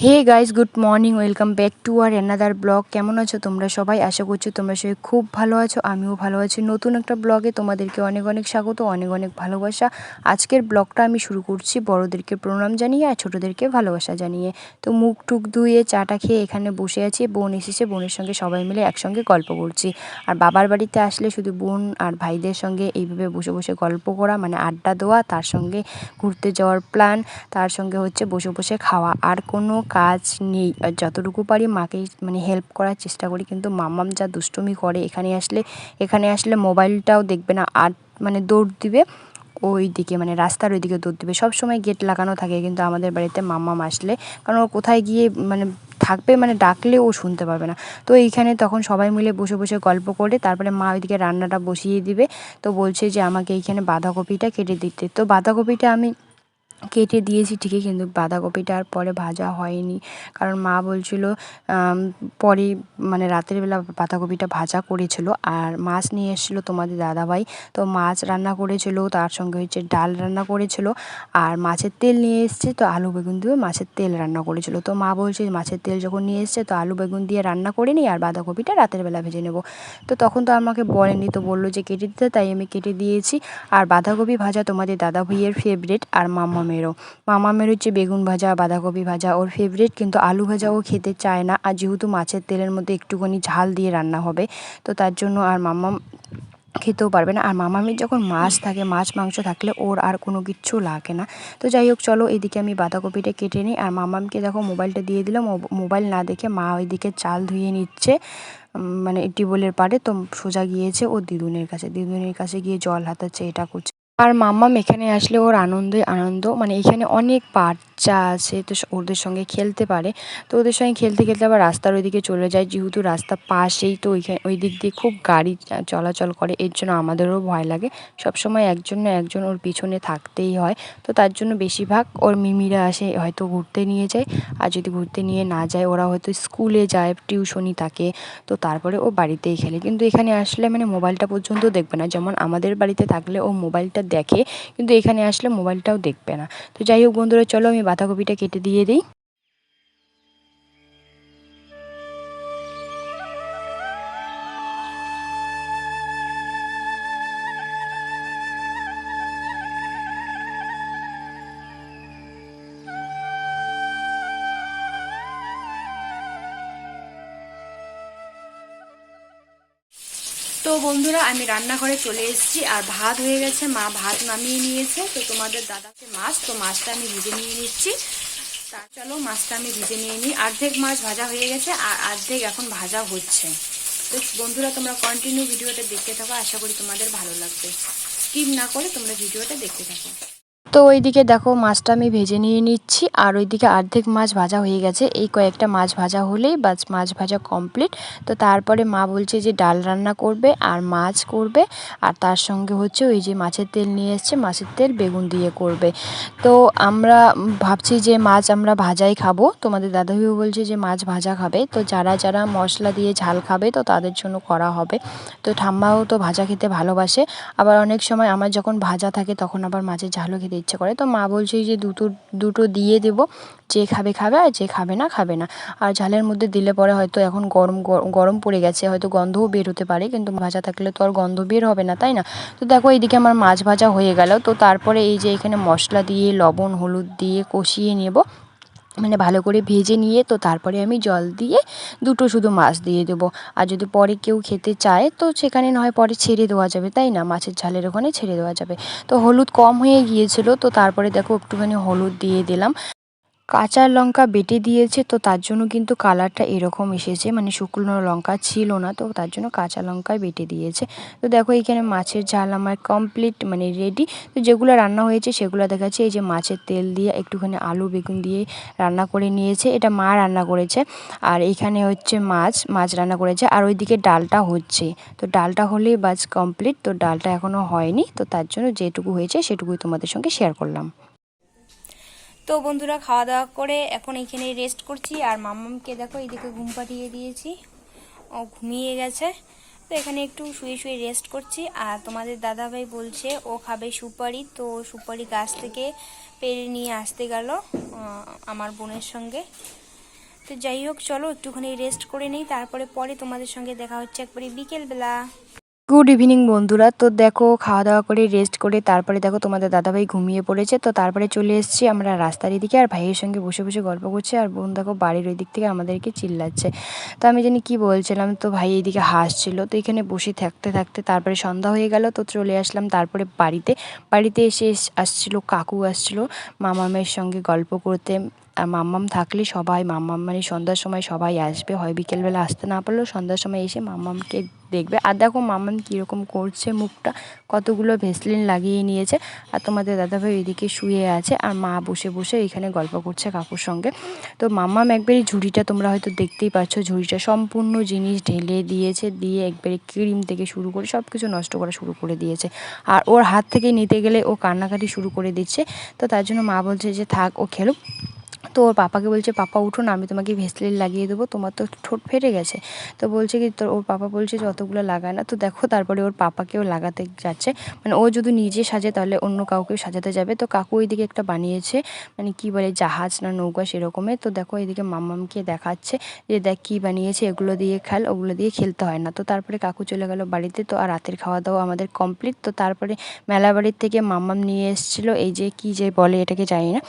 Hey guys, good morning, welcome back to আর another blog. কেমন আছো তোমরা সবাই? আশা করছি তোমরা সবাই খুব ভালো আছো, আমিও ভালো আছি। নতুন একটা ব্লগে তোমাদেরকে অনেক অনেক স্বাগত, অনেক অনেক ভালোবাসা। আজকের ব্লগটা আমি শুরু করছি বড়োদেরকে প্রণাম জানিয়ে আর ছোটোদেরকে ভালোবাসা জানিয়ে। তো মুখ টুক ধুয়ে চাটা খেয়ে এখানে বসে আছি। বোন এসেছে, বোনের সঙ্গে সবাই মিলে একসঙ্গে গল্প করছি। আর বাবার বাড়িতে আসলে শুধু বোন আর ভাইদের সঙ্গে এইভাবে বসে বসে গল্প করা, মানে আড্ডা দেওয়া, তার সঙ্গে ঘুরতে যাওয়ার প্ল্যান, তার সঙ্গে হচ্ছে বসে বসে খাওয়া, আর কোনো কাজ নেই। আর যতটুকু পারি মাকে মানে হেল্প করার চেষ্টা করি। কিন্তু মাম্মাম যা দুষ্টুমি করে, এখানে আসলে মোবাইলটাও দেখবে না, আর মানে দৌড় দিবে ওই দিকে, মানে রাস্তার ওই দিকে দৌড় দিবে। সব সময় গেট লাগানো থাকে কিন্তু আমাদের বাড়িতে মাম্মাম আসলে, কারণ ও কোথায় গিয়ে মানে থাকবে, মানে ডাকলে ও শুনতে পাবে না। তো এইখানে তখন সবাই মিলে বসে বসে গল্প করে তারপরে মা ওইদিকে রান্নাটা বসিয়ে দিবে। তো বলছে যে আমাকে এইখানে বাঁধাকপিটা কেটে দিতে। তো বাঁধাকপিটা আমি কেটে দিয়েছি ঠিকই, কিন্তু বাঁধাকপিটা আর পরে ভাজা হয়নি, কারণ মা বলছিল পরে মানে রাতের বেলা বাঁধাকপিটা ভাজা করেছিল। আর মাছ নিয়ে এসেছিলো তোমাদের দাদাভাই, তো মাছ রান্না করেছিল, তার সঙ্গে হচ্ছে ডাল রান্না করেছিল। আর মাছের তেল নিয়ে এসছে, তো আলু বেগুন দিয়ে মাছের তেল রান্না করেছিল। তো মা বলছে মাছের তেল যখন নিয়ে এসছে তো আলু বেগুন দিয়ে রান্না করে নিই আর বাঁধাকপিটা রাতের বেলা ভেজে নেব। তো তখন তো আমাকে বলেনি, তো বললো যে কেটে দিতে, তাই আমি কেটে দিয়েছি। আর বাঁধাকপি ভাজা তোমাদের দাদা ভাইয়ের ফেভারিট, আর মামামের হচ্ছে বেগুন ভাজা, বাঁধাকপি ভাজা ওর ফেভারিট, কিন্তু আলু ভাজা ও খেতে চায় না। আর যেহেতু মাছের তেলের মধ্যে একটুখানি ঝাল দিয়ে রান্না হবে, তো তার জন্য আর মাম্মাম খেতেও পারবে না। আর মামামের যখন মাছ থাকে, মাছ মাংস থাকলে ওর আর কোনো কিচ্ছু লাগে না। তো যাই হোক, চলো এদিকে আমি বাঁধাকপিটা কেটে নিই। আর মামামকে দেখো মোবাইলটা দিয়ে দিলাম, মোবাইল না দেখে মা ওইদিকে চাল ধুয়ে নিচ্ছে, মানে টিউবওয়েলের পাড়ে। তো সোজা গিয়েছে ও দিদুনের কাছে গিয়ে জল হাতাচ্ছে, এটা করছে। আর মাম্মাম এখানে আসলে ওর আনন্দে আনন্দ, মানে এখানে অনেক বাচ্চা আছে, তো ওদের সঙ্গে খেলতে পারে। তো ওদের সঙ্গে খেলতে খেলতে আবার রাস্তার ওইদিকে চলে যায়, যেহেতু রাস্তা পাশেই, তো ওই দিক দিয়ে খুব গাড়ি চলাচল করে, এর জন্য আমাদেরও ভয় লাগে। সবসময় একজন না একজন ওর পিছনে থাকতেই হয়। তো তার জন্য বেশিরভাগ ওর মিমিরা আসে, হয়তো ঘুরতে নিয়ে যায়। আর যদি ঘুরতে নিয়ে না যায়, ওরা হয়তো স্কুলে যায়, টিউশনি থাকে, তো তারপরে ও বাড়িতেই খেলে। কিন্তু এখানে আসলে মানে মোবাইলটা পর্যন্ত দেখবে না, যেমন আমাদের বাড়িতে থাকলে ও মোবাইলটা দেখে, কিন্তু এখানে আসলে মোবাইলটাও দেখবে না। তো যাই হোক বন্ধুরা, চলো আমি বাঁধাকপিটা কেটে দিয়ে দিই। তো বন্ধুরা, আমি রান্নাঘরে চলে এসেছি, আর ভাত হয়ে গেছে, মা ভাত নামিয়ে নিয়েছে। তো তোমাদের দাদাকে মাছ, তো মাছটা আমি ভেজে নিয়ে নিচ্ছি। তার চলো মাছটা আমি ভেজে নিয়ে নিই। অর্ধেক মাছ ভাজা হয়ে গেছে আর অর্ধেক এখন ভাজা হচ্ছে। তো বন্ধুরা, তোমরা কন্টিনিউ ভিডিওটা দেখতে থাকো, আশা করি তোমাদের ভালো লাগবে। স্কিপ না করে তোমরা ভিডিওটা দেখতে থাকো। তো ওইদিকে দেখো মাছটা আমি ভেজে নিয়ে নিচ্ছি, আর ওইদিকে অর্ধেক মাছ ভাজা হয়ে গেছে। এই কয়েকটা মাছ ভাজা হলেই বাস মাছ ভাজা কমপ্লিট। তো তারপরে মা বলছে যে ডাল রান্না করবে আর মাছ করবে, আর তার সঙ্গে হচ্ছে ওই যে মাছের তেল নিয়ে এসছে, মাছের তেল বেগুন দিয়ে করবে। তো আমরা ভাবছি যে মাছ আমরা ভাজাই খাবো। তোমাদের দাদাভাইও বলছে যে মাছ ভাজা খাবে, তো যারা যারা মশলা দিয়ে ঝাল খাবে তো তাদের জন্য করা হবে। তো ঠাম্মাও তো ভাজা খেতে ভালোবাসে, আবার অনেক সময় আমার যখন ভাজা থাকে তখন আবার মাছের ঝালও খেতে ইচ্ছে করে। তো মা বলছে যে দুটো দিয়ে দেবো, যে খাবে খাবে আর যে খাবে না খাবে না। আর ঝালের মধ্যে দিলে পরে হয়তো এখন গরম গরম পড়ে গেছে, হয়তো গন্ধও বের হতে পারে, কিন্তু ভাজা থাকলে তো আর গন্ধ বের হবে না, তাই না? তো দেখো এইদিকে আমার মাছ ভাজা হয়ে গেল। তো তারপরে এই যে এখানে মশলা দিয়ে লবণ হলুদ দিয়ে কষিয়ে নেব, মানে ভালো করে ভেজে নিয়ে, তো তারপরে আমি জল দিয়ে দুটো শুধু মাছ দিয়ে দেবো। আর যদি পরে কেউ খেতে চায় তো সেখানে না হয় পরে ছেড়ে দেওয়া যাবে, তাই না? মাছের ঝালের ওখানে ছেড়ে দেওয়া যাবে। তো হলুদ কম হয়ে গিয়েছিল, তো তারপরে দেখো একটুখানি হলুদ দিয়ে দিলাম। কাঁচা লঙ্কা বেটে দিয়েছে, তো তার জন্য কিন্তু কালারটা এরকম এসেছে, মানে শুকনো লঙ্কা ছিল না, তো তার জন্য কাঁচা লঙ্কায় বেটে দিয়েছে। তো দেখো এখানে মাছের ঝাল আমার কমপ্লিট, মানে রেডি। তো যেগুলো রান্না হয়েছে সেগুলো দেখাচ্ছে। এই যে মাছের তেল দিয়ে একটুখানি আলু বেগুন দিয়ে রান্না করে নিয়েছে, এটা মা রান্না করেছে। আর এখানে হচ্ছে মাছ রান্না করেছে, আর ওইদিকে ডালটা হচ্ছে। তো ডালটা হলেই বাস কমপ্লিট। তো ডালটা এখনও হয়নি, তো তার জন্য যেটুকু হয়েছে সেটুকুই তোমাদের সঙ্গে শেয়ার করলাম। তো বন্ধুরা, খাওয়া দাওয়া করে এখন এইখানে রেস্ট করছি। আর মাম্মামকে দেখো এইদিকে ঘুম পাঠিয়ে দিয়েছি, ও ঘুমিয়ে গেছে। তো এখানে একটু শুয়ে শুয়ে রেস্ট করছি। আর তোমাদের দাদাভাই বলছে ও খাবে সুপারি, তো সুপারি গাছ থেকে পেড়ে নিয়ে আসতে গেল আমার বোনের সঙ্গে। তো যাই হোক, চলো একটুখানি রেস্ট করে নিই, তারপরে পরে তোমাদের সঙ্গে দেখা হচ্ছে একবারে বিকেলবেলা। গুড ইভিনিং বন্ধুরা। তো দেখো খাওয়া দাওয়া করে রেস্ট করে তারপরে দেখো তোমাদের দাদাভাই ঘুমিয়ে পড়েছে। তো তারপরে চলে এসেছি আমরা রাস্তার এদিকে, আর ভাইয়ের সঙ্গে বসে বসে গল্প করছে, আর বোন দেখো বাড়ির ওই দিক থেকে আমাদেরকে চিল্লাচ্ছে। তো আমি জানি কি বলছিলাম, তো ভাই এইদিকে হাসছিল। তো এখানে বসে থাকতে থাকতে তারপরে সন্ধ্যা হয়ে গেল। তো চলে আসলাম তারপরে বাড়িতে এসে আসছিল কাকু, আসছিল মামামের সঙ্গে গল্প করতে। আর মাম্মাম থাকলে সবাই মানে সন্ধ্যার সময় সবাই আসবে, হয় বিকেলবেলা আসতে না পারলেও সন্ধ্যার সময় এসে মাম্মামকে দেখবে। আর দেখো মাম্মাম কীরকম করছে, মুখটা কতগুলো ভেসলিন লাগিয়ে নিয়েছে। আর তোমাদের দাদাভাই এদিকে শুয়ে আছে, আর মা বসে বসে এখানে গল্প করছে কাকুর সঙ্গে। তো মাম্মাম একবারই ঝুড়িটা তোমরা হয়তো দেখতেই পাচ্ছ, ঝুড়িটা সম্পূর্ণ জিনিস ঢেলে দিয়েছে, দিয়ে একবারে ক্রিম থেকে শুরু করে সব কিছু নষ্ট করা শুরু করে দিয়েছে। আর ওর হাত থেকে নিতে গেলে ও কান্নাকাটি শুরু করে দিচ্ছে। তো তার জন্য মা বলছে যে থাক, ও খেলুক। তো ওর পাপাকে বলছে, পাপা উঠো না, আমি তোমাকে ভেসলিন লাগিয়ে দেবো, তোমার তো ঠোঁট ফেটে গেছে। তো বলছে কি, তোর ওর পাপা বলছে যে অতগুলো লাগায় না। তো দেখো তারপরে ওর পাপাকেও লাগাতে যাচ্ছে, মানে ও যদি নিজে সাজে তাহলে অন্য কাউকেও সাজাতে যাবে। তো কাকু ওইদিকে একটা বানিয়েছে, মানে কি বলে জাহাজ না নৌকা সেরকমের। তো দেখো এদিকে মাম্মামকে দেখাচ্ছে যে দেখ কী বানিয়েছে, এগুলো দিয়ে খেল, ওগুলো দিয়ে খেলতে হয় না। তো তারপরে কাকু চলে গেল বাড়িতে। তো আর রাতের খাওয়া দাওয়া আমাদের কমপ্লিট। তো তারপরে মেলা বাড়ির থেকে মাম্মাম নিয়ে এসেছিলো এই যে কি যে বলে এটাকে জানি না।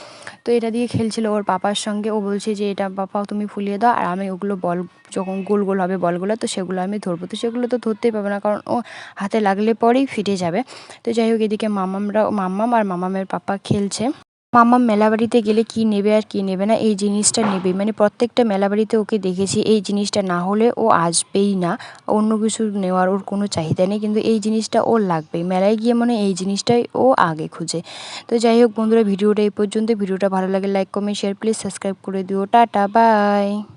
তো এটা দিয়ে খেলছিল ওর পাপার সঙ্গে। ও বলছে যে এটা পাপা তুমি ফুলিয়ে দাও, আর আমি ওগুলো বল যখন গোল গোল হবে বলগুলো, তো সেগুলো আমি ধরবো। তো সেগুলো তো ধরতেই পাবে না, কারণ ও হাতে লাগলে পরেই ফিটে যাবে। তো যাই হোক, এদিকে মাম্মাম আর মাম্মামের পাপা খেলছে। মাম্মাম মেলাবাড়িতে গেলে কি নেবে আর কি নেবে না, এই জিনিসটা নেবে, মানে প্রত্যেকটা মেলাবাড়িতে ওকে দেখেছি এই জিনিসটা না হলে ও আসবেই না। অন্য কিছু নেওয়ার ওর কোনো চাহিদা নেই, কিন্তু এই জিনিসটা ওর লাগবেই। মেলায় গিয়ে মানে এই জিনিসটাই ও আগে খুঁজে। তো যাই হোক বন্ধুরা, ভিডিওটা এই পর্যন্ত। ভিডিওটা ভালো লাগে like comment share, please subscribe করে দিও। Tata bye.